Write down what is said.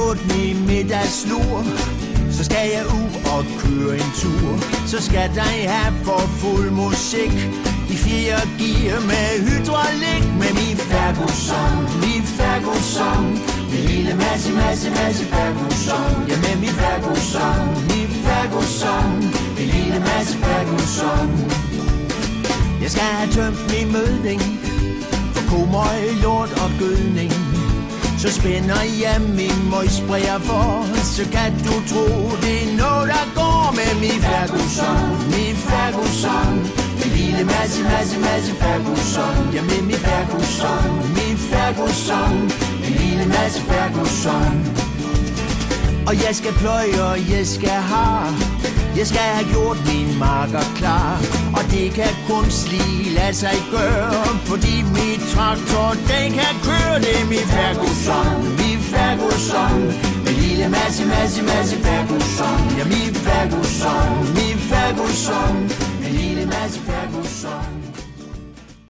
gjort min middagslur, så skal jeg ud og køre en tur. Så skal der have for fuld musik i 4 gear med hydraulik. Med min Ferguson, min Ferguson, min lille masse Ferguson. Ja, med min Ferguson, min Ferguson, min lille masse Ferguson. Jeg skal have tømt min mødning for komøj, lort og gødning. Så spænder jeg min møgsprayer for, så kan du tro, det er noget, der går med min Ferguson, min Ferguson. Min lille masse Ferguson. Ja, med min Ferguson, min Ferguson. Min lille masse Ferguson. Og jeg skal pløje, og jeg skal have gjort min marker klar. Og det kan kun lige lade sig gøre, fordi min traktor, den kan køre. Det er min Ferguson, min Ferguson. Min lille masse Ferguson. Ja, min